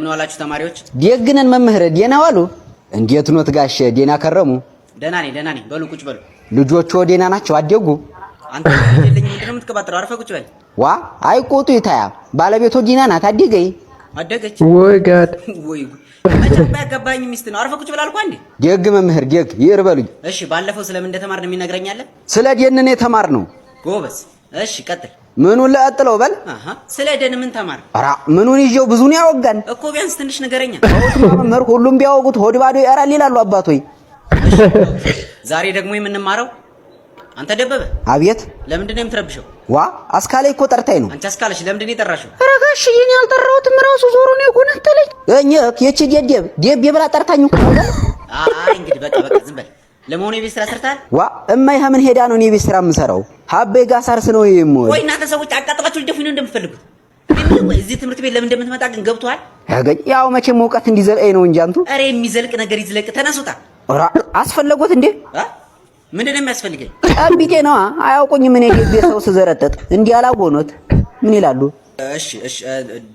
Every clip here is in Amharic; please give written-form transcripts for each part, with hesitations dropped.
ምን ዋላችሁ ተማሪዎች? ደግነን መምህር ደህና ዋሉ? እንዴት ኖት ጋሽ ደህና ከረሙ? ደህና ነኝ። በሉ ቁጭ በሉ። ልጆቹ ደህና ናቸው? አደጉ? አንተ ልጅልኝ ምንድነው የምትቀባጥረው? አርፈህ ቁጭ በል። ዋ አይቆጡ ይታያ ባለቤቱ ደህና ናት? አደገች? ወይ ጋድ ወይ መቼም ያገባኝ ሚስት ነው። አርፈህ ቁጭ በል አልኳ እንዴ። ደግ መምህር ደግ ይርበሉኝ። እሺ ባለፈው ስለምን እንደተማርን የሚነግረኛል? ስለ ደን ነው የተማርነው። ጎበዝ። እሺ ቀጥል። ምኑን ለአጥለው በል። ስለ ደን ምን ተማር? አራ ምኑን ይዤው ብዙ ነው ያወጋን እኮ ቢያንስ ትንሽ ነገረኛ። መምህር ሁሉም ቢያወጉት ሆድ ባዶ ያራል ይላሉ አባቶይ። ዛሬ ደግሞ የምንማረው አንተ ደበበ። አቤት። ለምንድን ነው የምትረብሸው? ዋ አስካላይ እኮ ጠርታኝ ነው። አንቺ አስካለሽ ለምንድን ነው የጠራሽው? ኧረ ጋሽ ይሄን ያልጠራሁትም ራሱ ዞሮ ነው የጎነተለኝ። የቺ ደብ የብላ ጠርታኝ እኮ። አይ እንግዲህ በቃ ዝም በል። ለመሆኑ የቤት ስራ ሰርታል? ዋ እማዬ ምን ሄዳ ነው የቤት ስራ የምሰራው? ሀቤ ጋር ሳርስ ነው የምወል። ወይ እናንተ ሰዎች አቃጥላችሁ ልደፉኝ ነው እንደምትፈልጉት? እዚህ ትምህርት ቤት ለምን እንደምትመጣ ግን ገብቶሃል? ያው መቼም እውቀት እንዲዘልቀኝ ነው እንጂ አንቱ። ኧረ የሚዘልቅ ነገር ይዝለቅ። ተነሱታ። ኧረ አስፈለጎት እንዴ? ምንድን ነው የሚያስፈልገኝ? ጠቢጤ ነዋ። አያውቁኝም። እኔ ሰው ስዘረጠጥ እንዲህ አላጎኖት ምን ይላሉ? እሺ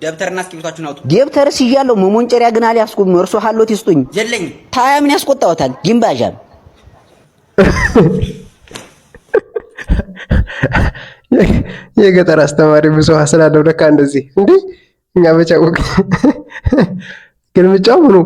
ደብተርና እስክሪብቶአችሁን አውጡ። ደብተርስ ይዣለሁ። መሞንጨሪያ ግን አልያዝኩም። እርሶ ሀሎት ይስጡኝ። የለኝም። ታያ ምን ያስቆጣዎታል? ጊምባዣን የገጠር አስተማሪ ብዙ ስላለው ለካ እንደዚህ እንዴ እኛ በጫውቅ ግን ምጫው ነው